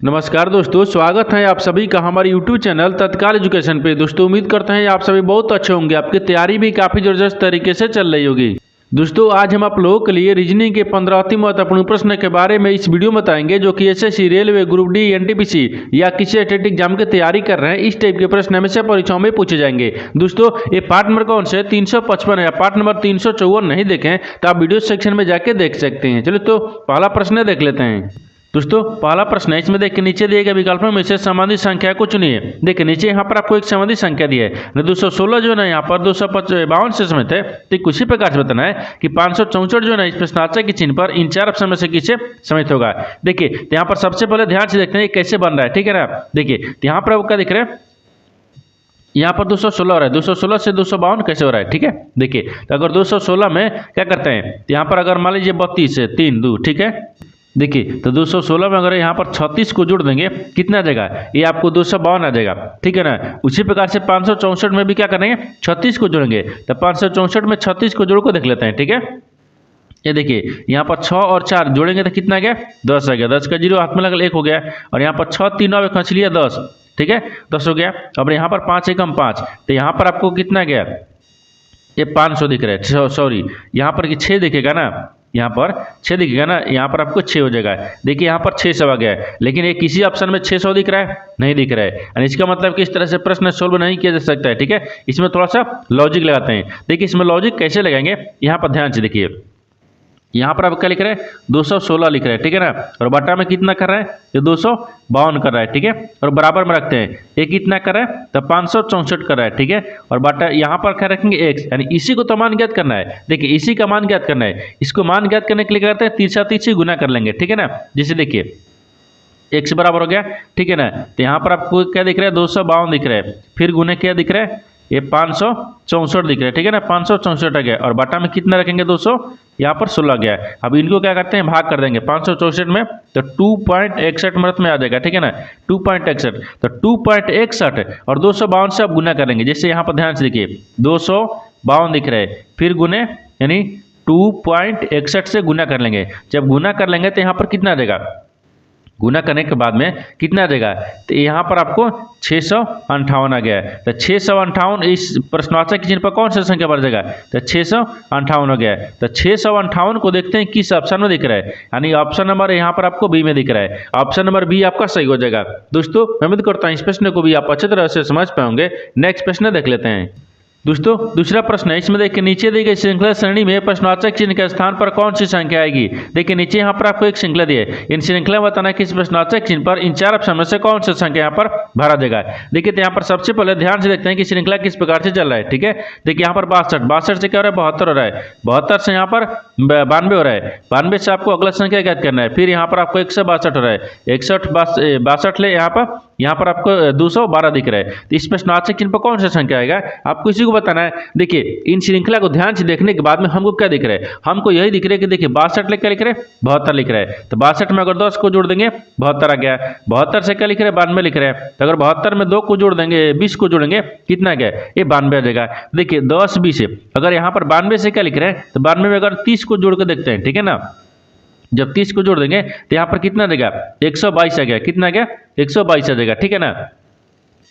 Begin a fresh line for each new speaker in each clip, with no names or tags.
नमस्कार दोस्तों, स्वागत है आप सभी का हमारे YouTube चैनल तत्काल एजुकेशन पे। दोस्तों उम्मीद करते हैं आप सभी बहुत अच्छे होंगे, आपकी तैयारी भी काफ़ी ज़बरदस्त तरीके से चल रही होगी। दोस्तों आज हम आप लोगों के लिए रीजनिंग के 15 अति महत्वपूर्ण प्रश्न के बारे में इस वीडियो में बताएंगे, जो कि SSC, railway, group D, NTPC या किसी स्टेट एग्जाम की तैयारी कर रहे हैं। इस टाइप के प्रश्न हमेशा परीक्षाओं में पूछे जाएंगे। दोस्तों ये पार्ट नंबर कौन से 355 है, पार्ट नंबर 354 नहीं देखें तो आप वीडियो सेक्शन में जाके देख सकते हैं। चलिए तो पहला प्रश्न देख लेते हैं। दोस्तों पहला प्रश्न है, इसमें देखिए नीचे दिए गए विकल्पों में से संबंधित संख्या को चुनिए। देखिए नीचे यहाँ पर आपको एक संबंधित संख्या दी है, 216 जो है ना यहाँ पर 252 से समित है। तो उसी प्रकार से बताना है कि 564 जो है ना इस प्रश्नार्थक के चिन्ह पर इन चार ऑप्शन में से किसे समित होगा। देखिए यहाँ पर सबसे पहले ध्यान से देखते हैं ये कैसे बन रहा है, ठीक है ना। देखिए यहाँ पर आपको क्या दिख रहा है, यहाँ पर 216 हो रहा है, 216 से 252 कैसे हो रहा है, ठीक है। देखिए तो अगर 216 में क्या करते हैं, यहाँ पर अगर मान लीजिए 32 है 3 2, ठीक है। देखिए तो 216 में अगर यहाँ पर 36 को जोड़ देंगे कितना आ जाएगा, ये आपको 252 आ जाएगा, ठीक है ना। उसी प्रकार से 564 में भी क्या करेंगे, 36 को जोड़ेंगे। तो 564 में 36 को जोड़ को देख लेते हैं, ठीक है। ये देखिए यहाँ पर 6 और 4 जोड़ेंगे तो कितना आ गया, 10 आ गया। 10 का जीरो हाथ में लगा 1 हो गया, और यहाँ पर 6 3 9 खींच लिया 10, ठीक है, 10 हो गया। अब यहाँ पर 5 एकम 5, तो यहाँ पर आपको कितना गया, ये 500 दिख रहा है, सॉरी यहाँ पर कि 6 दिखेगा ना, यहाँ पर 6 दिखेगा ना, यहाँ पर आपको 6 हो जाएगा। देखिए यहाँ पर 600 आ गया है, लेकिन ये किसी ऑप्शन में 600 दिख रहा है, नहीं दिख रहा है। और इसका मतलब कि इस तरह से प्रश्न सोल्व नहीं किया जा सकता है, ठीक है। इसमें थोड़ा सा लॉजिक लगाते हैं। देखिए इसमें लॉजिक कैसे लगाएंगे, यहाँ पर ध्यान से देखिए। यहाँ पर आप क्या लिख रहे हैं, 216 लिख रहे हैं, ठीक है ना। और बटा में कितना कर रहा है, ये 252 कर रहा है, ठीक है। और बराबर में रखते हैं, ये कितना कर रहा है, तो 564 कर रहा है, ठीक है। और बटा यहाँ पर क्या रखेंगे, x, यानी इसी को तो मान ज्ञात करना है। देखिए इसी का मान ज्ञात करना है, इसको मान ज्ञात करने के लिए क्या करते हैं, 3 गुना कर लेंगे, ठीक है ना। जैसे देखिए x बराबर हो गया, ठीक है ना। तो यहाँ पर आपको क्या दिख रहा है, 252 दिख रहा है, फिर गुने क्या दिख रहा है, ये 564 दिख रहा है, ठीक है ना। 564 आ गया, और बटा में कितना रखेंगे, 200, यहाँ पर 16 गया। अब इनको क्या करते हैं, भाग कर देंगे 564 में, तो 2.61 मिनट में आ जाएगा, ठीक है ना। 2.61, तो 2.61 और 252 से आप गुना करेंगे। जैसे यहाँ पर ध्यान से देखिए 252 दिख रहा है, फिर गुने यानी 2.61 से गुना कर लेंगे। जब गुना कर लेंगे तो यहाँ पर कितना आ जाएगा, गुना करने के बाद में कितना आ जाएगा, तो यहाँ पर आपको 658 आ गया है। तो 658 इस प्रश्नार्थक के चिन्ह पर कौन सा संख्या बढ़ जाएगा, तो 658 हो गया है। तो 658 को देखते हैं किस ऑप्शन में दिख रहा है, यानी ऑप्शन नंबर यहाँ पर आपको बी में दिख रहा है। ऑप्शन नंबर बी आपका सही हो जाएगा। दोस्तों मैं उम्मीद करता हूँ इस प्रश्न को भी आप अच्छी तरह से समझ पाएंगे। नेक्स्ट प्रश्न देख लेते हैं। दोस्तों दूसरा प्रश्न है, इसमें देखिए नीचे दी गई श्रृंखला श्रेणी में प्रश्नार्थक चिन्ह के स्थान पर कौन सी संख्या आएगी। देखिए नीचे यहाँ पर आपको एक श्रृंखला दी है, इन श्रृंखला में बताना है कि इस प्रश्नार्थक चिन्ह पर इन चार ऑप्शन में से कौन सी संख्या यहाँ पर भरा देगा। देखिए तो यहाँ पर सबसे पहले ध्यान से देखते हैं कि श्रृंखला किस प्रकार से चल रहा है, ठीक है। देखिए यहाँ पर 62 से क्या हो रहा है, 72 हो रहा है, 72 से यहाँ पर 92 हो रहा है, 92 से आपको अगला संख्या ज्ञात करना है। फिर यहाँ पर आपको 162 हो रहा है, 62 ले यहाँ पर आपको 212 दिख रहा है। तो इस प्रश्नार्थक चिन्ह पर कौन सा संख्या आएगा, आपको इसी को बताना है। देखिए इन श्रृंखला को ध्यान से देखने के बाद में हमको क्या दिख रहा है, हमको यही दिख रहा है कि देखिए 62 ले क्या लिख रहे हैं, 72 लिख रहा है। तो 62 में अगर 10 को जोड़ देंगे 72 आ गया। 72 से क्या लिख रहे हैं, 92 लिख रहे हैं। तो अगर 72 में 2 को जोड़ देंगे, 20 को जोड़ेंगे कितना आ गया, ये 92 आ जाएगा। देखिए 10 20 अगर यहाँ पर 92 से क्या लिख रहे हैं, तो 92 में अगर 30 को जोड़ के देखते हैं, ठीक है ना। जब 30 को जोड़ देंगे तो यहाँ पर कितना देगा, 122 आ गया। कितना आ गया, 122 आ जाएगा, ठीक है ना।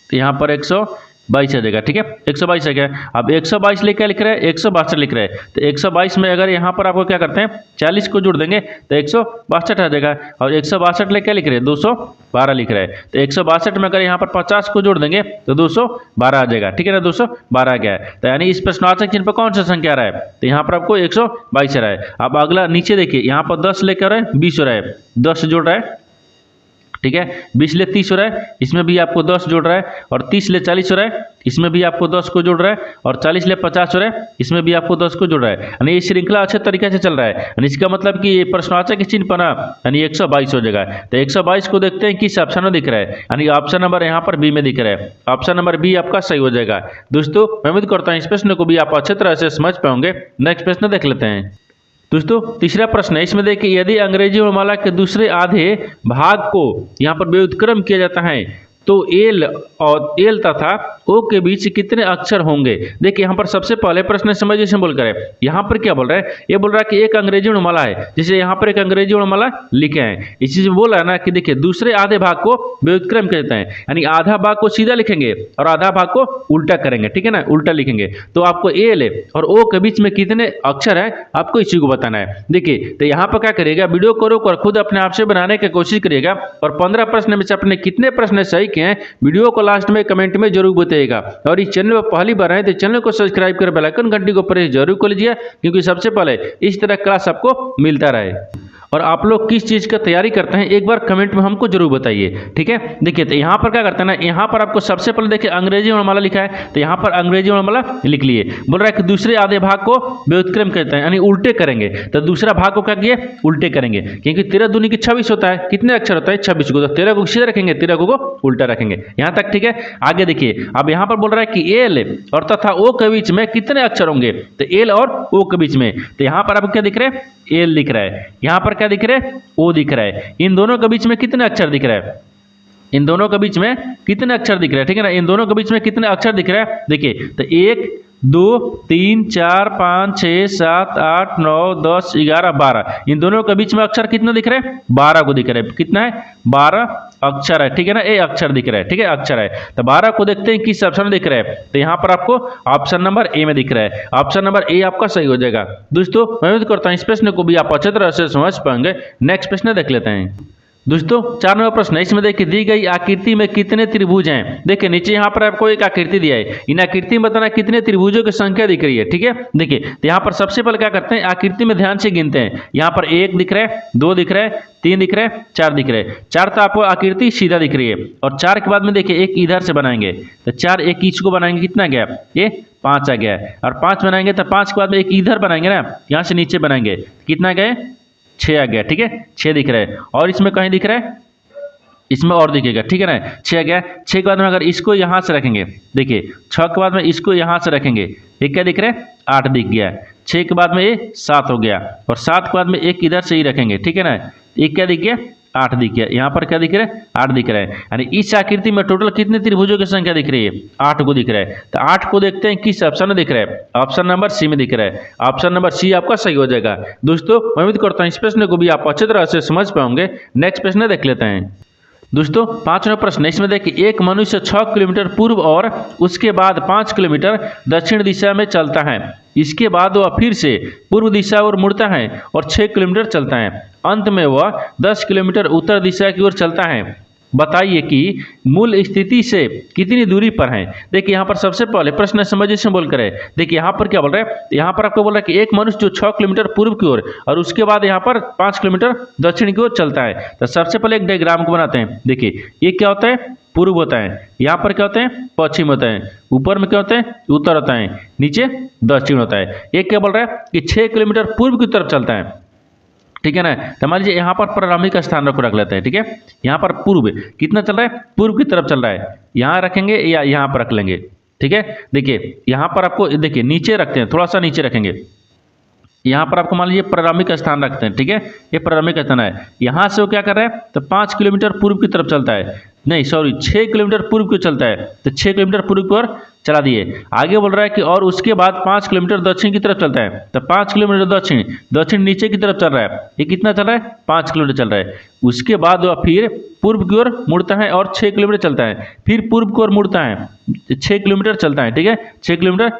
तो यहाँ पर 122 आ जाएगा, ठीक है, 122 आ गया। अब 122 ले क्या लिख रहा है, 162 लिख रहा है। तो 122 में अगर यहाँ पर आपको क्या करते हैं, 40 को जोड़ देंगे तो 162 आ जाएगा। और 162 ले क्या लिख रहे हैं, 212 लिख रहा है। तो 162 में अगर यहाँ पर 50 को जोड़ देंगे तो 212 आ जाएगा, ठीक है ना, 212 आ गया है। तो यानी इस प्रश्नार्थक चिन्ह पर कौन सा संख्या आ रहा है, तो यहाँ पर आपको 122 आ रहा है। अब अगला नीचे देखिए, यहाँ पर 10 लेकर आ रहा है, 20 हो रहा है, 10 जोड़ रहा है, ठीक है। 20 ले 30 हो रहा है, इसमें भी आपको 10 जोड़ रहा है। और 30 ले 40 हो रहा है, इसमें भी आपको 10 को जोड़ रहा है। और 40 ले 50 हो रहा है, इसमें भी आपको 10 को जोड़ रहा है। यानी ये श्रृंखला अच्छे तरीके से चल रहा है। यानी इसका मतलब कि ये प्रश्नार्थक के चिन्ह पर ना यानी 122 हो जाएगा। तो 122 को देखते हैं किस ऑप्शन में दिख रहा है, यानी ऑप्शन नंबर यहाँ पर बी में दिख रहा है। ऑप्शन नंबर बी आपका सही हो जाएगा। दोस्तों मैं उम्मीद करता हूँ इस प्रश्न को भी आप अच्छे तरह से समझ पाएंगे। नेक्स्ट प्रश्न देख लेते हैं। दोस्तों तीसरा प्रश्न है, इसमें देखिए यदि अंग्रेजी वर्णमाला के दूसरे आधे भाग को यहाँ पर व्युत्क्रम किया जाता है तो एल तथा ओ के बीच कितने अक्षर होंगे। देखिए यहाँ पर सबसे पहले प्रश्न समझिए से बोल कर यहाँ पर क्या बोल रहा है, ये बोल रहा है कि एक अंग्रेजी वर्णमाला है, जैसे यहाँ पर एक अंग्रेजी वर्णमाला लिखे हैं, इसी से बोला है ना कि देखिए दूसरे आधे भाग को व्युत्क्रम कहते हैं, यानी आधा भाग को सीधा लिखेंगे और आधा भाग को उल्टा करेंगे, ठीक है ना, उल्टा लिखेंगे। तो आपको एल और ओ के बीच में कितने अक्षर है आपको इसी को बताना है। देखिए तो यहाँ पर क्या करिएगा, वीडियो को रोक कर खुद अपने आप से बनाने की कोशिश करिएगा और 15 प्रश्न में से अपने कितने प्रश्न सही किए हैं वीडियो को लास्ट में कमेंट में जरूर बताइएगा। और इस चैनल पर पहली बार आए तो चैनल को सब्सक्राइब कर बेल आइकन घंटी को प्रेस जरूर कर लीजिए, क्योंकि सबसे पहले इस तरह क्लास आपको मिलता रहे। और आप लोग किस चीज़ का तैयारी करते हैं एक बार कमेंट में हमको जरूर बताइए, ठीक है। देखिए तो यहाँ पर क्या करते हैं ना, यहाँ पर आपको सबसे पहले देखिए अंग्रेजी वर्णमाला लिखा है, तो यहाँ पर अंग्रेजी वर्णमाला लिख लिए। बोल रहा है कि दूसरे आधे भाग को व्युत्क्रम कहते हैं, यानी उल्टे करेंगे। तो दूसरा भाग को क्या किए, उल्टे करेंगे, क्योंकि 13 दूनी की 26 होता है, कितने अक्षर होता है 26 को, तो 13 को सीधा रखेंगे, 13 को उल्टा रखेंगे। यहाँ तक ठीक है। आगे देखिए अब यहाँ पर बोल रहा है कि एल और तथा ओ के बीच में कितने अक्षर होंगे, तो एल और ओ के बीच में, तो यहाँ पर आपको क्या दिख रहा है, एल दिख रहा है, यहाँ पर क्या दिख रहा है, ओ दिख रहा है। इन दोनों के बीच में कितने अक्षर दिख रहा है, इन दोनों के बीच में कितने अक्षर दिख रहा है, ठीक है ना, इन दोनों के बीच में कितने अक्षर दिख रहा है। देखिए तो 1 2 3 4 5 6 7 8 9 10 11 12, इन दोनों के बीच में अक्षर कितना दिख रहा है, 12 को दिख रहा है। कितना है, 12 अक्षर है, ठीक है ना, ए अक्षर दिख रहा है, ठीक है, अक्षर है। तो 12 को देखते हैं किस ऑप्शन में दिख रहा है, तो यहाँ पर आपको ऑप्शन नंबर ए में दिख रहा है, ऑप्शन नंबर ए आपका सही हो जाएगा। दोस्तों मैं उम्मीद करता हूँ इस प्रश्न को भी आप अच्छे तरह से समझ पाएंगे। नेक्स्ट प्रश्न देख लेते हैं। दोस्तों 4 नंबर प्रश्न है, इसमें देखिए दी गई आकृति में कितने त्रिभुज हैं। देखिए नीचे यहाँ पर आपको एक आकृति दिया है, इन आकृति में बताना कितने त्रिभुजों की संख्या दिख रही है, ठीक है। देखिए तो यहाँ पर सबसे पहले क्या करते हैं, आकृति में ध्यान से गिनते हैं। यहाँ पर 1 दिख रहा है, 2 दिख रहा है, 3 दिख रहा है, 4 दिख रहा है। 4 तो आपको आकृति सीधा दिख रही है, और 4 के बाद में देखिए एक इधर से बनाएंगे, तो 4 एक ईच को बनाएंगे, कितना गया, ये 5 आ गया है। और 5 बनाएंगे तो 5 के बाद में एक इधर बनाएंगे ना, यहाँ से नीचे बनाएंगे, कितना गए, 6 आ गया, ठीक है, 6 दिख रहा है। और इसमें कहीं दिख रहा है, इसमें और दिखेगा, ठीक है ना, 6 आ गया। 6 के बाद में अगर इसको यहाँ से रखेंगे, देखिए 6 के बाद में इसको यहाँ से रखेंगे, ये क्या दिख रहा है, 8 दिख गया। 6 के बाद में ये 7 हो गया, और 7 के बाद में एक इधर से ही रखेंगे, ठीक है ना, एक क्या दिख गया, 8 दिख गया। यहाँ पर क्या दिख रहा है, 8 दिख रहा है। यानी इस आकृति में टोटल कितने त्रिभुजों की संख्या दिख रही है, 8 को दिख रहा है। तो 8 को देखते हैं किस ऑप्शन में दिख रहा है, ऑप्शन नंबर सी में दिख रहा है, ऑप्शन नंबर सी आपका सही हो जाएगा। दोस्तों मैं उम्मीद करता हूँ इस प्रश्न को भी आप अच्छी तरह से समझ पाओगे। नेक्स्ट प्रश्न देख लेते हैं। दोस्तों 5वां प्रश्न, इसमें देखिए एक मनुष्य 6 किलोमीटर पूर्व और उसके बाद 5 किलोमीटर दक्षिण दिशा में चलता है, इसके बाद वह फिर से पूर्व दिशा ओर मुड़ता है और 6 किलोमीटर चलता है, अंत में वह 10 किलोमीटर उत्तर दिशा की ओर चलता है। बताइए कि मूल स्थिति से कितनी दूरी पर है। देखिए यहाँ पर सबसे पहले प्रश्न समझिए से बोल कर है। देखिए यहाँ पर क्या बोल रहा है, यहाँ पर आपको बोल रहा है कि एक मनुष्य जो 6 किलोमीटर पूर्व की ओर और उसके बाद यहाँ पर 5 किलोमीटर दक्षिण की ओर चलता है। तो सबसे पहले एक डायग्राम को बनाते हैं। देखिए ये क्या होता है, पूर्व होता है, यहाँ पर क्या होता है, पश्चिम होता है, ऊपर में क्या होता है, उत्तर होता है, नीचे दक्षिण होता है। ये क्या बोल रहा है कि 6 किलोमीटर पूर्व की तरफ चलता है, ठीक है ना। तो मान लीजिए यहाँ पर प्रारंभिक स्थान रख लेते हैं, ठीक है। यहाँ पर पूर्व कितना चल रहा है, पूर्व की तरफ चल रहा है, यहाँ रखेंगे या यहाँ पर रख लेंगे, ठीक है। देखिए यहाँ पर आपको देखिए नीचे रखते हैं, थोड़ा सा नीचे रखेंगे, यहाँ पर आपको मान लीजिए प्रारंभिक स्थान रखते हैं, ठीक है, ये प्रारंभिक स्थान है। यहाँ से वो क्या कर रहा है, तो 5 किलोमीटर पूर्व की तरफ चलता है, नहीं सॉरी 6 किलोमीटर पूर्व की चलता है, तो 6 किलोमीटर पूर्व की ओर चला दिए। आगे बोल रहा है कि और उसके बाद 5 किलोमीटर दक्षिण की तरफ चलता है, तो 5 किलोमीटर दक्षिण नीचे की तरफ चल रहा है, ये कितना चल रहा है, 5 किलोमीटर चल रहा है। उसके बाद वह फिर पूर्व की ओर मुड़ता है और 6 किलोमीटर चलता है, फिर पूर्व की ओर मुड़ता है, 6 किलोमीटर चलता है, ठीक है, 6 किलोमीटर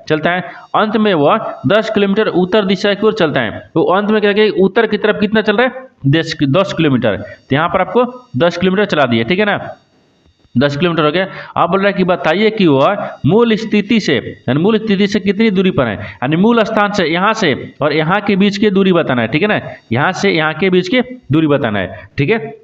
चलता है। अंत में वह 10 किलोमीटर उत्तर दिशा की ओर चलता है। तो अंत में क्या किया, उत्तर की तरफ कितना चल रहा है, 10 किलोमीटर। तो यहाँ पर आपको 10 किलोमीटर चला दिए, ठीक है ना, 10 किलोमीटर हो गया। आप बोल रहा है कि बताइए कि वह मूल स्थिति से कितनी दूरी पर है, यानी मूल स्थान से यहाँ से और यहाँ के बीच की दूरी बताना है, ठीक है ना, यहाँ से यहाँ के बीच की दूरी बताना है, ठीक है।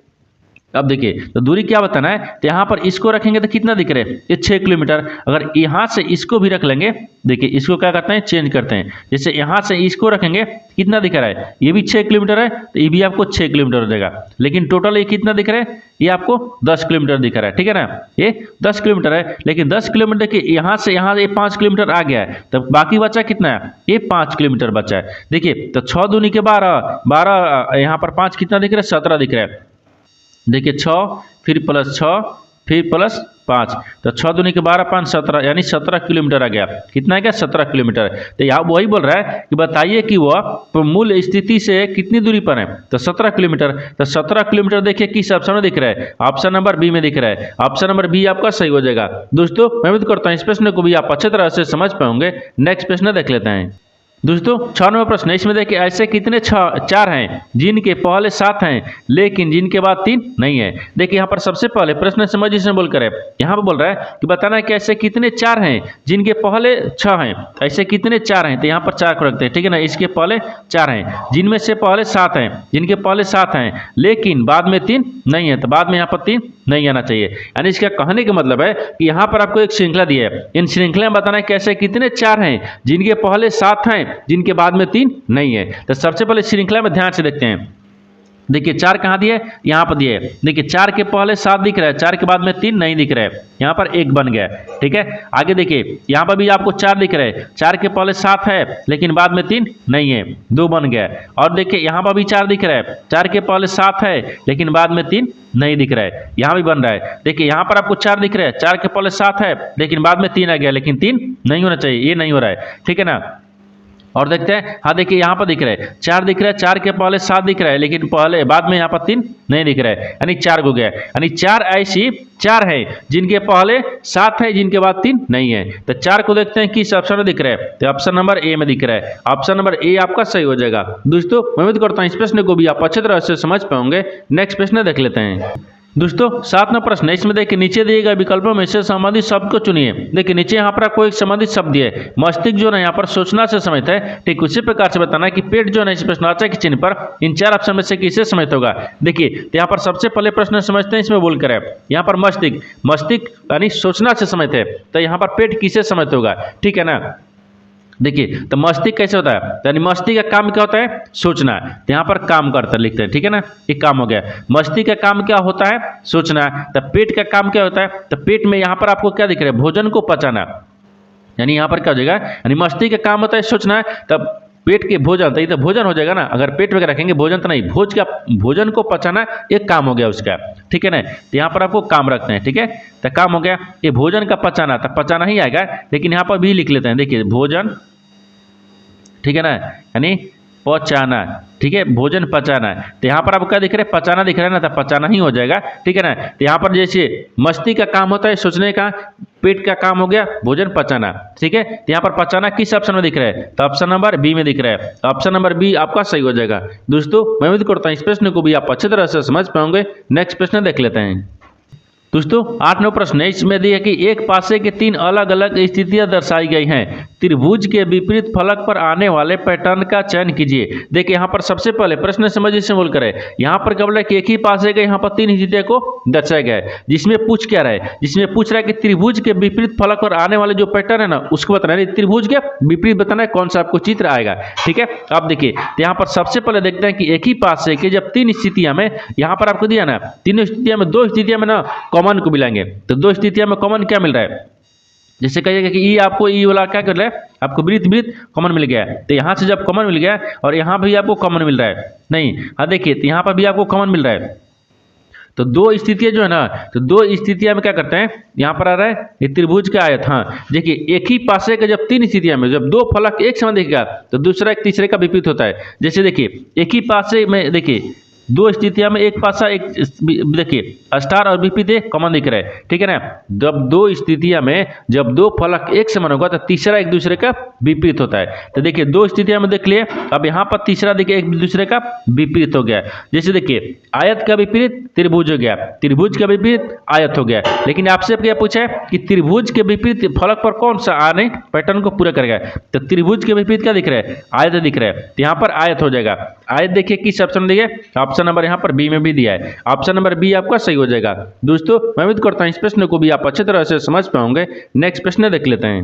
अब देखिए तो दूरी क्या बताना है, तो यहाँ पर इसको रखेंगे तो कितना दिख रहा है, ये 6 किलोमीटर। अगर यहाँ से इसको भी रख लेंगे, देखिए इसको क्या करते हैं, चेंज करते हैं, जैसे यहाँ से इसको रखेंगे कितना दिख रहा है, ये भी 6 किलोमीटर है, तो ये भी आपको 6 किलोमीटर हो जाएगा। लेकिन टोटल ये कितना दिख रहा है, ये आपको 10 किलोमीटर दिख रहा है, ठीक है ना, ये 10 किलोमीटर है। लेकिन 10 किलोमीटर के यहाँ से यहाँ ये 5 किलोमीटर आ गया है, तो बाकी बचा कितना है, ये 5 किलोमीटर बचा है। देखिए तो 6 दूनी के 12 यहाँ पर 5 कितना दिख रहा है, 17 दिख रहा है। देखिए 6 फिर +6 फिर प्लस 5, तो 6 दूनी के 12, 5 17, यानी 17 किलोमीटर आ गया। कितना आ गया? 17 किलोमीटर। तो यहाँ वही बोल रहा है कि बताइए कि वह मूल स्थिति से कितनी दूरी पर है, तो 17 किलोमीटर। तो 17 किलोमीटर देखिए किस ऑप्शन में दिख रहा है? ऑप्शन नंबर बी में दिख रहा है। ऑप्शन नंबर बी आपका सही हो जाएगा। दोस्तों मैं उम्मीद करता हूँ इस प्रश्न को भी आप अच्छे तरह से समझ पाओगे। नेक्स्ट प्रश्न देख लेते हैं। दोस्तों 6 नंबर प्रश्न है, इसमें देखिए ऐसे कितने 4 हैं जिनके पहले 7 हैं लेकिन जिनके बाद 3 नहीं है। देखिए यहाँ पर सबसे पहले प्रश्न समझिए इसमें बोल कर है, यहाँ पर बोल रहा है कि बताना है कि ऐसे कितने 4 हैं जिनके पहले 6 हैं। ऐसे कितने 4 हैं, तो यहाँ पर 4 को रखते हैं, ठीक है ना। इसके पहले 4 हैं जिनमें से पहले 7 हैं, जिनके पहले 7 हैं लेकिन बाद में 3 नहीं है, तो बाद में यहाँ पर 3 नहीं आना चाहिए। यानी इसका कहने का मतलब है कि यहाँ पर आपको एक श्रृंखला दी है, इन श्रृंखला में बताना है कि ऐसे कितने 4 हैं जिनके पहले 7 हैं जिनके बाद में 3 नहीं है। तो सबसे पहले श्रृंखला में ध्यान से देखते हैं। देखिए 4 कहाँ दिए? यहाँ पर दिए। देखिए 4 के पहले 7 दिख रहा है, 4 के बाद में 3 नहीं दिख रहा है, यहाँ पर 1 बन गया, ठीक है। आगे देखिए यहाँ पर भी आपको 4 दिख रहा है, 4 के पहले 7 है लेकिन बाद में 3 नहीं है, 2 बन गया। और देखिए यहाँ पर भी 4 दिख रहा है, 4 के पहले 7 है लेकिन बाद में 3 नहीं दिख रहा है, यहाँ भी बन रहा है। देखिए यहाँ पर आपको 4 दिख रहा है, 4 के पहले 7 है लेकिन बाद में 3 आ गया, लेकिन 3 नहीं होना चाहिए, ये नहीं हो रहा है, ठीक है ना। और देखते हैं, हाँ देखिए यहाँ पर दिख रहा है 4 दिख रहा है, 4 के पहले 7 दिख रहा है लेकिन पहले बाद में यहाँ पर 3 नहीं दिख रहा है, यानी 4 हो गया। यानी 4 ऐसी 4 है जिनके पहले 7 है जिनके बाद 3 नहीं है। तो 4 को देखते हैं किस ऑप्शन में दिख रहा है, तो ऑप्शन नंबर ए में दिख रहा है। ऑप्शन नंबर ए आपका सही हो जाएगा। दोस्तों मैं उम्मीद करता हूँ इस प्रश्न को भी आप अच्छे तरह से समझ पाओगे। नेक्स्ट प्रश्न देख लेते हैं। दोस्तों 7 नंबर प्रश्न है, इसमें देखिए नीचे दिए गए विकल्पों में से संबंधित शब्द को चुनिए। देखिए नीचे यहाँ पर आपको एक संबंधित शब्द दिया है, मस्तिष्क जो है यहाँ पर सोचना से समझता है, ठीक उसी प्रकार से बताना है कि पेट जो है इस प्रश्नवाचक के चिन्ह पर इन 4 ऑप्शन में से किसे समझता होगा। देखिए तो यहाँ पर सबसे पहले प्रश्न समझते हैं, इसमें बोल कर है यहाँ पर मस्तिष्क यानी सोचना से समझते हैं, तो यहाँ पर पेट किसे समझता होगा, ठीक है ना। देखिए तो मस्तिष्क कैसे होता है, यानी मस्तिष्क का काम क्या होता है? सोचना। तो यहाँ पर काम करता लिखते हैं, ठीक है ना, एक काम हो गया। मस्तिष्क का काम क्या होता है? सोचना। तो पेट का काम क्या होता है? तो पेट में यहाँ पर आपको क्या दिख रहा है? भोजन को पचाना। यानी यहाँ पर क्या हो जाएगा, यानी मस्तिष्क का काम होता है सोचना, तब पेट के भोजन, तो ये तो भोजन हो जाएगा ना, अगर पेट में रखेंगे भोजन तो नहीं, भोजन को पचाना एक काम हो गया उसका, ठीक है ना। तो यहाँ पर आपको काम रखते हैं, ठीक है, तो काम हो गया। ये भोजन का पचाना, तो पचाना ही आएगा, लेकिन यहाँ पर भी लिख लेते हैं। देखिए भोजन, ठीक है ना, यानी पचाना, ठीक है, भोजन पचाना। तो यहाँ पर आपको क्या दिख रहा है? पचाना दिख रहा है ना, तो पचाना ही हो जाएगा, ठीक है ना। तो यहाँ पर जैसे मस्तिष्क का काम होता है सोचने का, पेट का काम हो गया भोजन पचाना, ठीक है। तो यहाँ पर पचाना किस ऑप्शन में दिख रहा है? तो ऑप्शन नंबर बी में दिख रहा है। ऑप्शन नंबर बी आपका सही हो जाएगा। दोस्तों मैं उम्मीद करता हूँ इस प्रश्न को भी आप अच्छी तरह से समझ पाओगे। नेक्स्ट प्रश्न देख लेते हैं। दोस्तों 8 नंबर प्रश्न है, इसमें दिया कि एक पासे के 3 अलग अलग स्थितियां दर्शाई गई हैं। त्रिभुज के विपरीत फलक पर आने वाले पैटर्न का चयन कीजिए। देखिए यहाँ पर सबसे पहले प्रश्न समझिए से बोल कर है, यहाँ पर क्या बोला कि एक ही पासे के यहाँ पर 3 स्थितियों को दर्शाया गया है, जिसमें पूछ क्या रहा है? जिसमें पूछ रहा है कि त्रिभुज के विपरीत फलक पर आने वाले जो पैटर्न है ना उसको बताना है। त्रिभुज के विपरीत बताना है कौन सा आपको चित्र आएगा, ठीक है। आप देखिए तो यहाँ पर सबसे पहले देखते हैं कि एक ही पासे के जब 3 स्थितियां में, यहाँ पर आपको दिया ना, तीनों स्थितियां में 2 स्थितियां में ना कॉमन को मिलाएंगे, तो 2 स्थितियां में कॉमन क्या मिल रहा है? जैसे कहिएगा कि ई आपको ई वाला क्या कर रहा है, आपको विपरीत कॉमन मिल गया है, तो यहाँ से जब कॉमन मिल गया और यहाँ भी आपको कॉमन मिल रहा है, नहीं, हाँ देखिए तो यहाँ पर भी आपको कॉमन मिल रहा है, तो 2 स्थितियां जो है ना, तो 2 स्थितियां में क्या करते हैं, यहाँ पर आ रहा है ये त्रिभुज का आयत। हाँ देखिए एक ही पासे के जब 3 स्थितियां में जब 2 फलक एक समान दिखेगा तो दूसरा एक तीसरे का विपरीत होता है। जैसे देखिए एक ही पासे में देखिए 2 स्थितियां में एक पासा एक, देखिए स्टार और विपरीत एक कॉमन दिख रहा है, ठीक है ना। जब 2 स्थितियां में जब 2 फलक एक समान होगा तो तीसरा एक दूसरे का विपरीत होता है। तो देखिए 2 स्थितियां में देख लिए, अब यहाँ पर तीसरा देखिए एक दूसरे का विपरीत हो गया। जैसे देखिए आयत का विपरीत त्रिभुज हो गया, त्रिभुज का विपरीत आयत हो गया। लेकिन आपसे क्या पूछा है कि त्रिभुज के विपरीत फलक पर कौन सा आने पैटर्न को पूरा करेगा, तो त्रिभुज के विपरीत क्या दिख रहा है? आयत दिख रहा है, तो यहाँ पर आयत हो जाएगा। आयत देखिए किस ऑप्शन दिए, ऑप्शन नंबर यहाँ पर बी में भी दिया है, ऑप्शन नंबर बी आपका सही हो जाएगा। दोस्तों मैं उम्मीद करता हूँ इस प्रश्न को भी आप अच्छी तरह से समझ पाओगे। नेक्स्ट प्रश्न देख लेते हैं।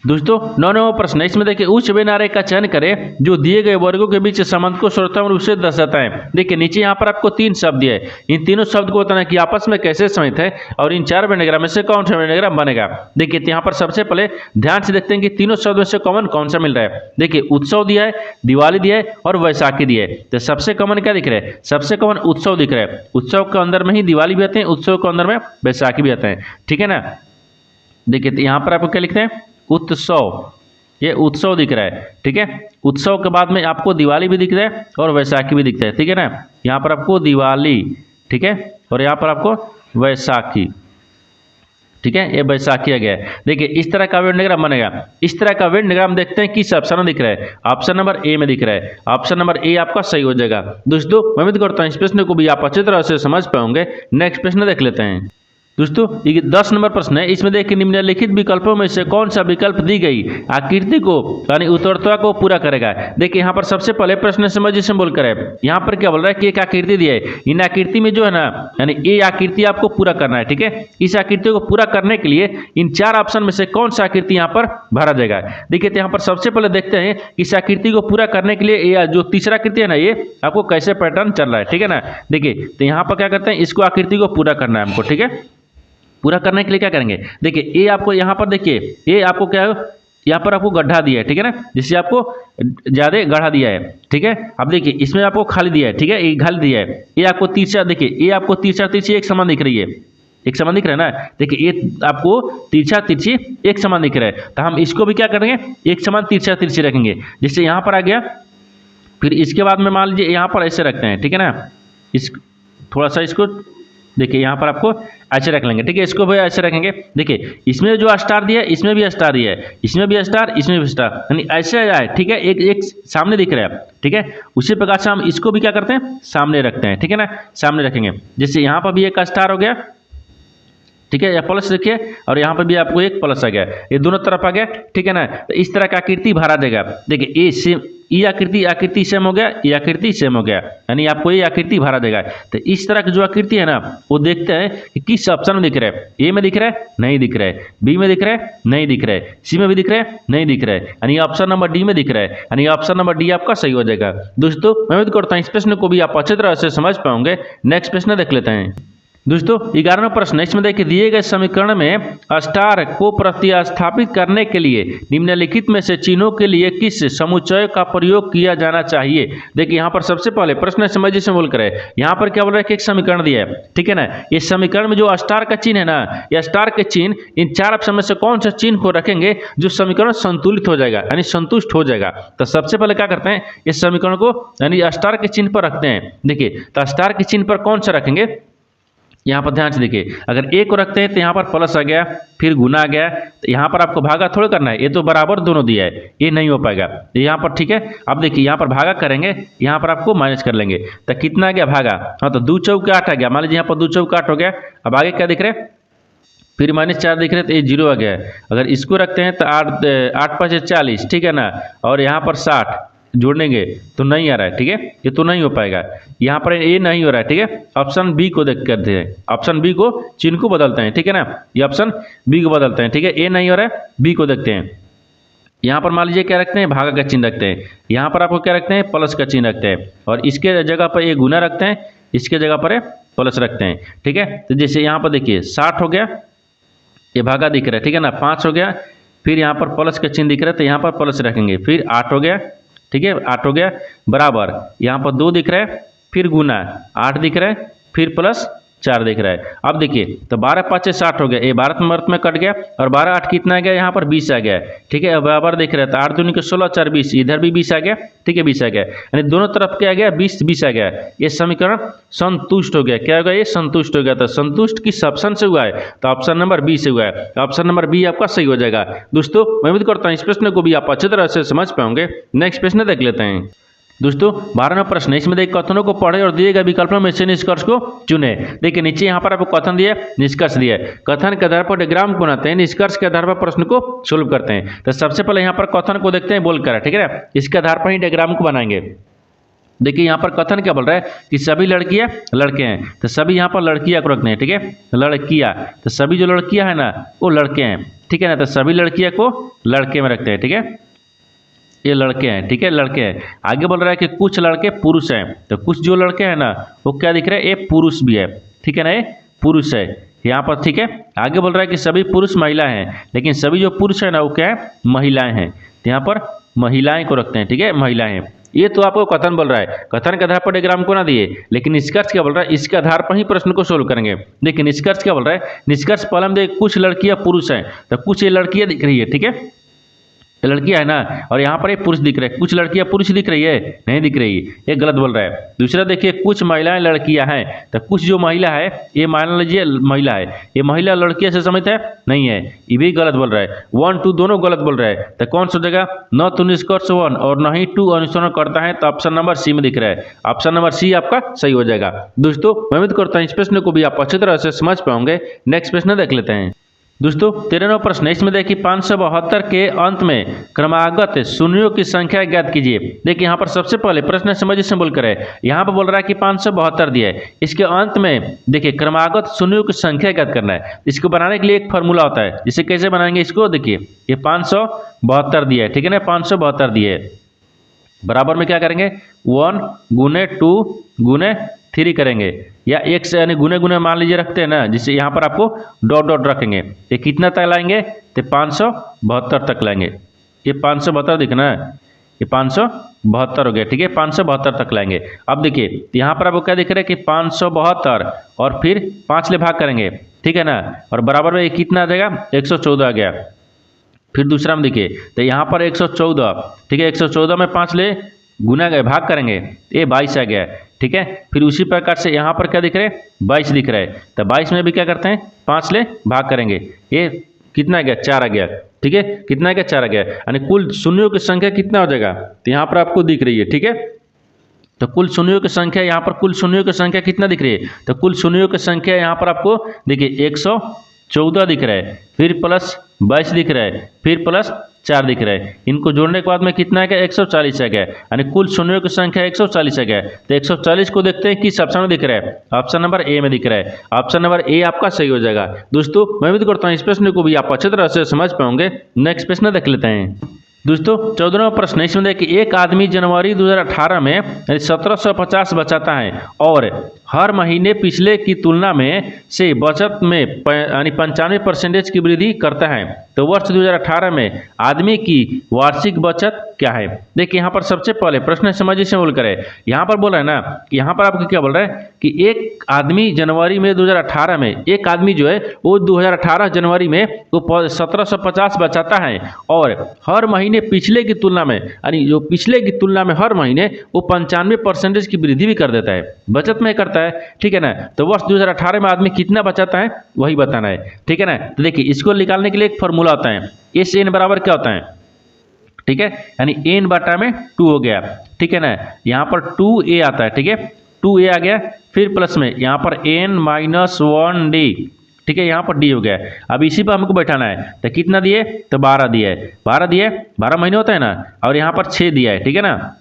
दोस्तों 9वां प्रश्न है, इसमें देखिए उच्च व नारे का चयन करें जो दिए गए वर्गों के बीच संबंध को सर्वोत्तम रूप से दर्शाता है। देखिए नीचे यहाँ पर आपको 3 शब्द दिए है, इन तीनों शब्द को बताना कि आपस में कैसे संबंधित है और इन 4 वेन डायग्राम में से कौन सा वेन डायग्राम बनेगा। देखिए यहाँ पर सबसे पहले ध्यान से देखते हैं कि तीनों शब्द में से कॉमन कौन सा मिल रहा है। देखिए उत्सव दिया है, दिवाली दिया है और वैसाखी दिया है। तो सबसे कॉमन क्या दिख रहा है? सबसे कॉमन उत्सव दिख रहा है। उत्सव के अंदर में ही दिवाली भी आते हैं, उत्सव के अंदर में वैसाखी भी आते हैं, ठीक है ना। देखिए यहाँ पर आपको क्या लिखते हैं? उत्सव, ये उत्सव दिख रहा है, ठीक है। उत्सव के बाद में आपको दिवाली भी दिख रहा है और वैसाखी भी दिखता है, ठीक है ना। यहाँ पर आपको दिवाली, ठीक है, और यहाँ पर आपको वैसाखी, ठीक है, ये वैसाखी आ गया है। देखिए इस तरह का वेन डायग्राम बनेगा। इस तरह का वेन डायग्राम देखते हैं किस ऑप्शन में दिख रहा है। ऑप्शन नंबर ए में दिख रहा है। ऑप्शन नंबर ए आपका सही हो जाएगा। दोस्तों मैं उम्मीद करता हूँ इस प्रश्न को भी आप अच्छी तरह से समझ पाओगे। नेक्स्ट प्रश्न देख लेते हैं। दोस्तों ये 10 नंबर प्रश्न है, इसमें देखिए निम्नलिखित विकल्पों में से कौन सा विकल्प दी गई आकृति को यानी उत्तरत्वा को पूरा करेगा। देखिए यहाँ पर सबसे पहले प्रश्न समझ जिसमें बोलकर है, यहाँ पर क्या बोल रहा है कि एक आकृति दी है, इन आकृति में जो है ना यानी ये आकृति आपको पूरा करना है, ठीक है। इस आकृति को पूरा करने के लिए इन 4 ऑप्शन में से कौन सा आकृति यहाँ पर भरा जाएगा। देखिए तो यहाँ पर सबसे पहले देखते हैं कि इस आकृति को पूरा करने के लिए ये जो तीसरा आकृति है ना, ये आपको कैसे पैटर्न चल रहा है, ठीक है ना। देखिए तो यहाँ पर क्या करते हैं, इसको आकृति को पूरा करना है हमको, ठीक है। पूरा करने के लिए क्या करेंगे, देखिए ये आपको यहाँ पर देखिए ये आपको क्या है, यहाँ पर आपको गड्ढा दिया है, ठीक है ना, जिससे आपको ज्यादा गड्ढा दिया है, ठीक है। अब देखिए इसमें आपको खाली दिया है, ठीक है, ये खाली दिया है। ये आपको तिरछा, देखिए ये आपको तिरछा तिरछी एक समान दिख रही है, एक समान दिख रहा है ना। देखिए ये आपको तिरछा तिरछी एक समान दिख रहा है, तो हम इसको भी क्या करेंगे, एक समान तिरछा तिरछी रखेंगे। जिससे यहाँ पर आ गया, फिर इसके बाद में मान लीजिए यहाँ पर ऐसे रखते हैं, ठीक है ना। इस थोड़ा सा इसको देखिए यहाँ पर आपको ऐसे रख लेंगे, ठीक है। इसको भी ऐसे रखेंगे। देखिए इसमें जो स्टार दिया है, इसमें भी स्टार दिया है, इसमें भी स्टार, इसमें भी स्टार, यानी ऐसे आए, ठीक है। एक एक सामने दिख रहा है, ठीक है। उसी प्रकार से हम इसको भी क्या करते हैं, सामने रखते हैं, ठीक है ना, सामने रखेंगे। जैसे यहाँ पर भी एक स्टार हो गया, ठीक है, या प्लस देखिए, और यहाँ पर भी आपको एक प्लस आ गया, ये दोनों तरफ आ गया, ठीक है ना। तो इस तरह का आकृति भरा देगा। देखिए ये सेम, ये आकृति सेम हो गया, ये आकृति सेम हो गया, यानी आपको ये आकृति भरा देगा। तो इस तरह की जो आकृति है ना, वो देखते हैं कि किस ऑप्शन में दिख रहा है। ए में दिख रहा है, नहीं दिख रहा है। बी में दिख रहा है, नहीं दिख रहा है। सी में भी दिख रहा है, नहीं दिख रहा है, यानी ऑप्शन नंबर डी में दिख रहा है, यानी ऑप्शन नंबर डी आपका सही हो जाएगा। दोस्तों मैं उम्मीद करता हूँ इस प्रश्न को भी आप अच्छी तरह से समझ पाओगे। नेक्स्ट प्रश्न देख लेते हैं। दोस्तों 11वां प्रश्न है, इसमें देखिए दिए गए समीकरण में स्टार को प्रतिस्थापित करने के लिए निम्नलिखित में से चिन्हों के लिए किस समुच्चय का प्रयोग किया जाना चाहिए। देखिए यहाँ पर सबसे पहले प्रश्न समझिए से बोलकर है, यहाँ पर क्या बोल रहा है कि एक समीकरण दिया है, ठीक है ना। इस समीकरण में जो स्टार का चिन्ह है ना, या स्टार के चिन्ह, इन 4 ऑप्शन में से कौन सा चिन्ह को रखेंगे जो समीकरण संतुलित हो जाएगा, यानी संतुष्ट हो जाएगा। तो सबसे पहले क्या करते हैं, इस समीकरण को यानी स्टार के चिन्ह पर रखते हैं। देखिए तो स्टार के चिन्ह पर कौन सा रखेंगे, यहाँ पर ध्यान से देखिए, अगर ए को रखते हैं तो यहाँ पर प्लस आ गया, फिर गुना आ गया, तो यहाँ पर आपको भागा थोड़ा करना है, ये तो बराबर दोनों दिया है, ये नहीं हो पाएगा यहाँ पर, ठीक है। अब देखिए यहाँ पर भागा करेंगे, यहाँ पर आपको माइनस कर लेंगे, तो कितना आ गया भागा, हाँ तो 2 चौके 8 आ गया। मान लीजिए यहाँ पर 2 चौके 8 हो गया। अब आगे क्या दिख रहा है, फिर -4 दिख रहे हैं, तो ये 0 आ गया है। अगर इसको रखते हैं तो 8 5 40, ठीक है ना, और यहाँ पर 60 जोड़ेंगे तो नहीं आ रहा है, ठीक है, ये तो नहीं हो पाएगा। यहाँ पर ये नहीं हो रहा है, ठीक है। ऑप्शन बी को देख करते हैं, ऑप्शन बी को चिन्ह को बदलते हैं, ठीक है ना, ये ऑप्शन बी को बदलते हैं, ठीक है। ए नहीं हो रहा है, बी को देखते हैं। यहाँ पर मान लीजिए क्या रखते हैं, भागा का चिन्ह रखते हैं। यहाँ पर आपको क्या रखते हैं, प्लस का चिन्ह रखते हैं, और इसके जगह पर ये गुना रखते हैं, इसके जगह पर प्लस रखते हैं, ठीक है। तो जैसे यहाँ पर देखिए 60 हो गया, ये भागा दिख रहा है, ठीक है ना, 5 हो गया, फिर यहाँ पर प्लस का चिन्ह दिख रहा है, तो यहाँ पर प्लस रखेंगे, फिर 8 हो गया, ठीक है, 8 हो गया, बराबर यहाँ पर 2 दिख रहा है, फिर गुना 8 दिख रहा है, फिर प्लस 4 दिख रहा है। अब देखिए तो 12 5 60 हो गया, ये 12 नंबर में कट गया, और 12 8 कितना आ गया, यहाँ पर 20 आ गया, ठीक है। बराबर दिख रहा है, तो 8 दूनी के 16 4 20, इधर भी 20 आ गया, ठीक है, 20 आ गया, यानी दोनों तरफ क्या आ गया, 20 20 आ गया। ये समीकरण संतुष्ट हो गया। क्या होगा, ये संतुष्ट हो गया। तो संतुष्ट किस ऑप्शन से हुआ है, तो ऑप्शन नंबर बी से हुआ है। ऑप्शन नंबर बी आपका सही हो जाएगा। दोस्तों मैं उम्मीद करता हूँ इस प्रश्न को भी आप अच्छी तरह से समझ पाओगे। नेक्स्ट प्रश्न देख लेते हैं। दोस्तों 12वां प्रश्न है, इसमें देखिए कथनों को पढ़े और दिए गए विकल्पों में से निष्कर्ष को चुने। देखिए नीचे यहाँ पर आपको कथन दिया, निष्कर्ष दिया। कथन के आधार पर डायग्राम को बनाते हैं, निष्कर्ष के आधार पर प्रश्न को सोल्व करते हैं। तो सबसे पहले यहाँ पर कथन को देखते हैं बोलकर, ठीक है ना, इसके आधार पर ही डायग्राम को बनाएंगे। देखिए यहाँ पर कथन क्या बोल रहा है कि सभी लड़कियां लड़के हैं, तो सभी यहाँ पर लड़कियां को रखते हैं, ठीक है, लड़कियां, तो सभी जो लड़कियां हैं ना वो लड़के हैं, ठीक है ना, तो सभी लड़कियां को लड़के में रखते हैं, ठीक है, ये लड़के हैं, ठीक है, लड़के हैं। आगे बोल रहा है कि कुछ लड़के पुरुष हैं, तो कुछ जो लड़के हैं ना वो क्या दिख रहे हैं, ये पुरुष भी है, ठीक है ना, ये पुरुष है यहाँ पर, ठीक है। आगे बोल रहा है कि सभी पुरुष महिला हैं, लेकिन सभी जो पुरुष है ना वो क्या है, महिलाएं हैं, तो यहाँ पर महिलाएं को रखते हैं, ठीक है, महिलाएं। ये तो आपको कथन बोल रहा है, कथन के आधार पर डायग्राम को ना दिए, लेकिन निष्कर्ष क्या बोल रहा है, इसके आधार पर ही प्रश्न को सोल्व करेंगे। देखिए निष्कर्ष क्या बोल रहा है, निष्कर्ष पहले हम देख, कुछ लड़कियां पुरुष हैं, तो कुछ ये लड़कियां दिख रही है, ठीक है, लड़कियां है ना, और यहाँ पर ये पुरुष दिख रहे हैं, कुछ लड़कियां पुरुष दिख रही है, नहीं दिख रही, ये गलत बोल रहा है। दूसरा देखिए कुछ महिलाएं लड़कियां हैं, तो कुछ जो महिला है ये मान लीजिए महिला है, ये महिला लड़कियां से समझता है नहीं है, ये भी गलत बोल रहा है। 1 2 दोनों गलत बोल रहा है, तो कौन सा जगह, न तो निष्कर्ष 1 और न ही 2 अनुसरण करता है, तो ऑप्शन नंबर सी में दिख रहा है, ऑप्शन नंबर सी आपका सही हो जाएगा। दोस्तों मैं उम्मीद करता हूँ इस प्रश्न को भी आप अच्छी तरह से समझ पाओगे। नेक्स्ट प्रश्न देख लेते हैं। दोस्तों 13वां प्रश्न, इसमें देखिए 572 के अंत में क्रमागत शून्यों की संख्या ज्ञात कीजिए। देखिए यहाँ पर सबसे पहले प्रश्न समझिए सिंबल करें, यहाँ पर बोल रहा है कि 572 दिया है, इसके अंत में देखिए क्रमागत शून्यों की संख्या ज्ञात करना है। इसको बनाने के लिए एक फॉर्मूला होता है, जिसे कैसे बनाएंगे इसको, देखिए ये 572 दिया है, ठीक है ना, 572 दिया है, बराबर में क्या करेंगे 1 गुने 2 गुने 3 करेंगे, या एक से यानी गुने गुने मान लीजिए रखते हैं ना, जिससे यहाँ पर आपको डॉट डॉट रखेंगे, ये कितना तक लाएंगे, तो 572 तक लाएंगे, ये 572 दिखना है, ये 572 हो गया, ठीक है, 572 तक लाएंगे। अब देखिए यहाँ पर आपको क्या दिख रहा है कि 572 और फिर 5 ले भाग करेंगे, ठीक है ना, और बराबर में ये कितना आ जाएगा 114 आ गया। फिर दूसरा में देखिए तो यहाँ पर 114, ठीक है, 114 में 5 ले गुना गए भाग करेंगे, ये 22 आ गया, ठीक है। फिर उसी प्रकार से यहाँ पर क्या दिख रहा है 22 दिख रहा है, तो 22 में भी क्या करते हैं 5 ले भाग करेंगे, ये कितना आ गया 4 आ गया, ठीक है, कितना आ गया 4 आ गया, यानी कुल शून्यों की संख्या कितना हो जाएगा, तो यहाँ पर आपको दिख रही है, ठीक है, तो कुल शून्यों की संख्या यहाँ पर कुल शून्यों की संख्या कितना दिख रही है, तो कुल शून्यों की संख्या यहाँ पर आपको देखिए 114 दिख रहा है, फिर प्लस 22 दिख रहा है, फिर प्लस 4 दिख रहा है, इनको जोड़ने के बाद में कितना आ गया 140 आ गया, यानी कुल शून्यों की संख्या 140 आ गया। तो 140 को देखते हैं किस ऑप्शन में दिख रहा है, ऑप्शन नंबर ए में दिख रहा है, ऑप्शन नंबर ए आपका सही हो जाएगा। दोस्तों मैं उम्मीद करता हूँ इस प्रश्न को भी आप अच्छी तरह से समझ पाओगे। नेक्स्ट प्रश्न देख लेते हैं। दोस्तों 14वां प्रश्न, इसमें देखिए एक आदमी जनवरी 2018 में 1750 बचाता है और हर महीने पिछले की तुलना में से बचत में यानी 95% की वृद्धि करता है, तो वर्ष 2018 में आदमी की वार्षिक बचत क्या है। देखिए यहाँ पर सबसे पहले प्रश्न समझिए से बोल करें, यहाँ पर बोल रहा है ना कि यहाँ पर आपको क्या बोल रहा है कि एक आदमी जनवरी में 2018 में, एक आदमी जो है वो 2018 जनवरी में वो 1750 बचाता है और हर महीने पिछले की तुलना में, यानी जो पिछले की तुलना में हर महीने वो 95% की वृद्धि भी कर देता है, बचत में करता है, ठीक है ना। तो वर्ष 2018 में आदमी कितना बचाता है वही बताना है, ठीक है ना। तो देखिए इसको निकालने के लिए एक फॉर्मूला होता है, एस एन बराबर क्या होता है, ठीक है, यानी एन बटा में 2 हो गया, ठीक है ना, यहाँ पर 2a आता है, ठीक है, 2a आ गया, फिर प्लस में यहाँ पर n माइनस 1d, ठीक है, यहाँ पर डी हो गया। अब इसी पर हमको बैठाना है, तो कितना दिए, तो 12 दिया है, 12 दिए, 12 महीने होता है ना, और यहाँ पर 6 दिया है, ठीक है ना,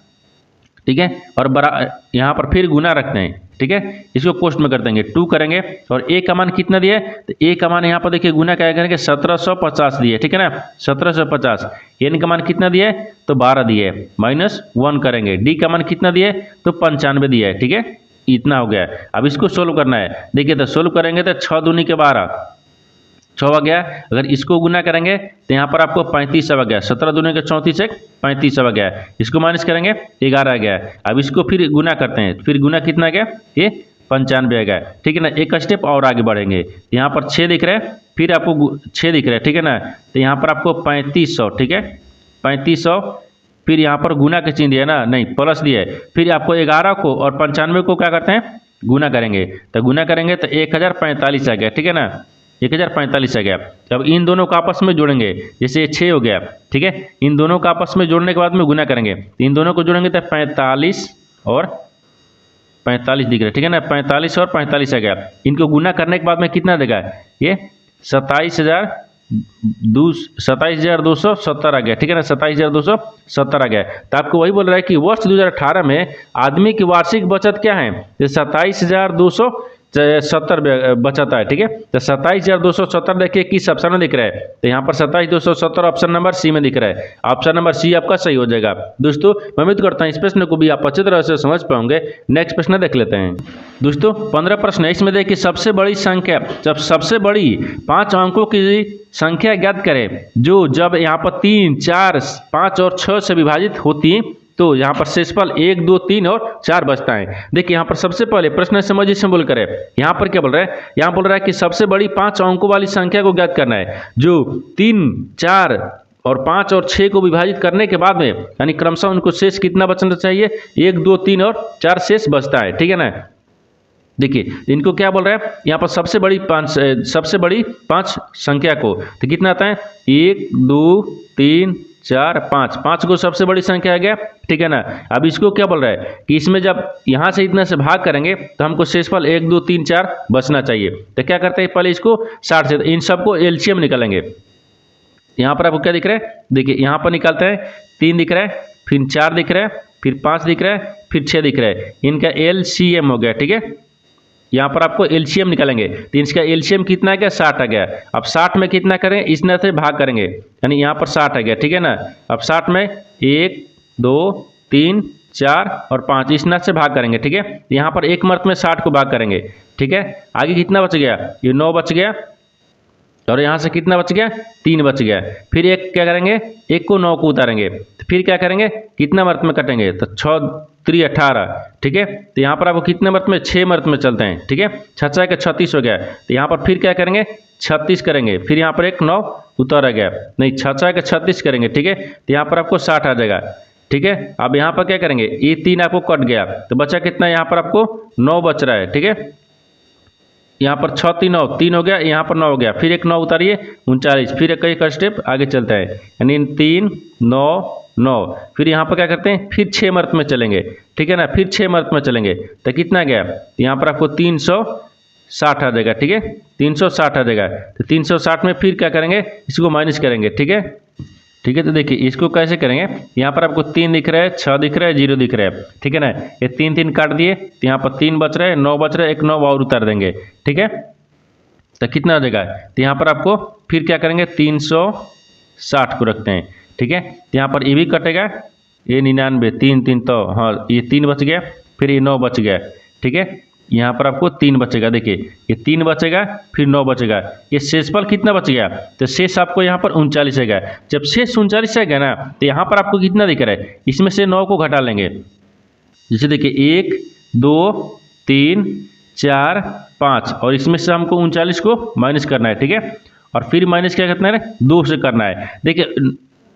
ठीक है, और यहाँ पर फिर गुना रखते हैं, ठीक है, इसको पोस्ट में कर देंगे, 2 करेंगे, और ए का मान कितना दिए, तो ए का मान यहाँ पर देखिए गुना क्या करेंगे 1750 दिए, ठीक है ना, 1750, एन का मान कितना दिए, तो 12 दिए, माइनस 1 करेंगे, डी का मान कितना दिए, तो 95 दिया है, ठीक है, इतना हो गया। अब इसको सोल्व करना है, देखिए तो सोल्व करेंगे तो 6 दूनी के 12, 6 आ गया, अगर इसको गुना करेंगे तो यहाँ पर आपको 35 आ गया, 17 दूनी के 34 से 35 आ गया, इसको माइनस करेंगे 11 आ गया। अब इसको फिर गुना करते हैं, फिर गुना कितना आ गया, ये 95 आ गया, ठीक है ना। एक स्टेप और आगे बढ़ेंगे, यहाँ पर 6 दिख रहा है, फिर आपको 6 दिख रहा है, ठीक है ना, तो यहाँ पर आपको 3500, ठीक है, 3500, फिर यहाँ पर गुना के चिन्ह दिया ना, नहीं प्लस दिया है, फिर आपको 11 को और 95 को क्या करते हैं गुना करेंगे, तो गुना करेंगे तो 1045 आ गया, ठीक है ना, 1045 आ गया। अब इन दोनों को आपस में जोड़ेंगे, जैसे ये 6 हो गया, ठीक है, इन दोनों को आपस में जोड़ने के बाद में गुना करेंगे, इन दोनों को जोड़ेंगे तो 45 और 45 दिख रहा है, ठीक है ना, 45 और 45 आ गया। इनको गुना करने के बाद में कितना देगा, ये 27000 27,270 आ गया, ठीक है ना, 27,270 आ गया। तो आपको वही बोल रहा है कि वर्ष 2018 में आदमी की वार्षिक बचत क्या है, तो 27,270 बचत है, ठीक है। तो 27,270 देखिए किस ऑप्शन में दिख रहा है, तो यहाँ पर 27,270 ऑप्शन नंबर सी में दिख रहा है। ऑप्शन नंबर सी आपका सही हो जाएगा। दोस्तों मैं उम्मीद करता हूँ इस प्रश्न को भी आप अच्छी तरह से समझ पाओगे। नेक्स्ट प्रश्न देख लेते हैं। दोस्तों 15 प्रश्न है, इसमें देखिए सबसे बड़ी संख्या, जब सबसे बड़ी 5 अंकों की संख्या ज्ञात करें जो जब यहाँ पर 3, 4, 5 और 6 से विभाजित होती तो यहाँ पर शेषफल 1, 2, 3 और 4 बचता है। देखिए यहाँ पर सबसे पहले प्रश्न समझिए सिंबल करे, यहाँ पर क्या बोल रहा है, यहाँ बोल रहा है कि सबसे बड़ी 5 अंकों वाली संख्या को ज्ञात करना है जो 3, 4 और 5 और 6 को विभाजित करने के बाद में यानी क्रमशः उनको शेष कितना बचना चाहिए, 1, 2, 3 और 4 शेष बचता है, ठीक है ना। देखिए इनको क्या बोल रहा है, यहाँ पर सबसे बड़ी 5 संख्या को तो कितना आता है, 1, 2, 3, 4, 5 को सबसे बड़ी संख्या आ गया, ठीक है ना। अब इसको क्या बोल रहा है कि इसमें जब यहाँ से इतना से भाग करेंगे तो हमको शेषफल 1, 2, 3, 4 बचना चाहिए। तो क्या करते हैं, पहले इसको 60 से इन सबको एलसीएम निकालेंगे। यहाँ पर आपको क्या दिख रहा है, देखिए यहाँ पर निकालते हैं, 3 दिख रहा है, फिर 4 दिख रहा है, फिर 5 दिख रहा है, फिर 6 दिख रहा है, इनका एलसीएम हो गया, ठीक है। यहाँ पर आपको एलसीएम निकालेंगे तो इसका एलसीएम कितना आ गया, 60 आ गया। अब 60 में कितना करें, इस तरह से भाग करेंगे यानी यहाँ पर 60 आ गया, ठीक है ना। अब 60 में 1, 2, 3, 4 और 5 इस तरह से भाग करेंगे, ठीक है। यहाँ पर एक मर्त में 60 को भाग करेंगे, ठीक है। आगे कितना बच गया, ये 9 बच गया और यहाँ से कितना बच गया, 3 बच गया। फिर एक क्या करेंगे, 1 को 9 को उतारेंगे तो फिर क्या करेंगे, कितना मर्त में कटेंगे, तो 6, 3, 18, ठीक है। तो यहाँ पर आपको कितने मर्त में, 6 मर्त में चलते हैं, ठीक है। 6 का 36 हो गया। तो यहाँ पर फिर क्या करेंगे, 36 करेंगे, फिर यहाँ पर एक 9 उतारा गया, नहीं 6 का 36 करेंगे, ठीक है। तो यहाँ पर आपको 60 आ जाएगा, ठीक है। अब यहाँ पर क्या करेंगे, ये 3 आपको कट गया तो बचा कितना, यहाँ पर आपको 9 बच रहा है, ठीक है। यहाँ पर 6, 3, 9, 3 हो गया, यहाँ पर 9 हो गया, फिर एक 9 उतारिए 39, फिर एक स्टेप आगे चलता है यानी 3, 9, 9, फिर यहाँ पर क्या करते हैं, फिर 6 मर्त में चलेंगे, ठीक है ना। फिर 6 मर्त में चलेंगे तो कितना गया, यहाँ पर आपको 360 आ जाएगा, ठीक है। 360 आ जाएगा। तो 360 में फिर क्या करेंगे, इसको माइनस करेंगे, ठीक है, ठीक है। तो देखिए इसको कैसे करेंगे, यहाँ पर आपको 3 दिख रहा है, 6 दिख रहा है, 0 दिख रहा है, ठीक है ना। ये 3, 3 काट दिए तो यहाँ पर 3 बच रहा है, 9 बच रहा है, एक 9 और उतार देंगे, ठीक है। तो कितना आ जाएगा, तो यहाँ पर आपको फिर क्या करेंगे, 360 को रखते हैं, ठीक है। तो यहाँ पर ये भी कटेगा, ये 99, 3, 3 तो हाँ ये 3 बच गया, फिर ये 9 बच गया, ठीक है। यहाँ पर आपको 3 बचेगा, देखिए ये 3 बचेगा, फिर 9 बचेगा, ये शेषफल कितना बच गया, तो शेष आपको यहाँ पर 39 आएगा। जब शेष 39 आएगा ना तो यहाँ पर आपको कितना दिख रहा है, इसमें से 9 को घटा लेंगे, जैसे देखिए 1, 2, 3, 4, 5 और इसमें से हमको 39 को माइनस करना है, ठीक है। और फिर माइनस क्या करना है, 2 से करना है। देखिए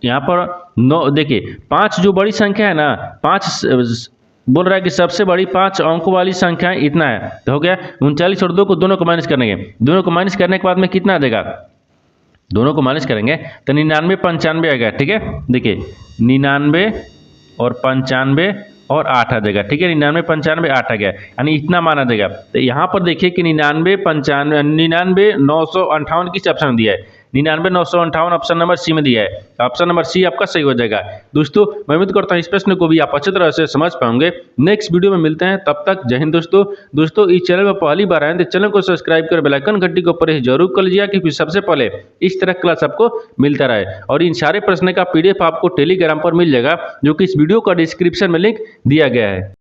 यहाँ पर 9, देखिए 5 जो बड़ी संख्या है ना, 5 बोल रहा है कि सबसे बड़ी 5 अंकों वाली संख्या इतना है, तो हो गया 39 और 2 को दोनों को माइनस करेंगे, दोनों को माइनस करने के बाद में कितना आ जाएगा, दोनों को माइनस करेंगे तो 99, 95 आएगा, ठीक है। देखिए 99 और 95 और 8 आ जाएगा, ठीक है। 99, 95, 8 आ गया यानी इतना माना जाएगा। तो यहाँ पर देखिए कि 99, 95, 99, 958 किस ऑप्शन में दिया है, 99, 958 ऑप्शन नंबर सी में दिया है। ऑप्शन नंबर सी आपका सही हो जाएगा। दोस्तों मैं उम्मीद करता हूँ इस प्रश्न को भी आप अच्छी तरह से समझ पाओगे। नेक्स्ट वीडियो में मिलते हैं, तब तक जय हिंद। दोस्तों इस चैनल पर पहली बार आए तो चैनल को सब्सक्राइब कर बेल आइकन घंटी के ऊपर जरूर कर लीजिए, क्योंकि सबसे पहले इस तरह क्लास आपको मिलता रहे। और इन सारे प्रश्न का PDF आपको टेलीग्राम पर मिल जाएगा, जो कि इस वीडियो का डिस्क्रिप्शन में लिंक दिया गया है।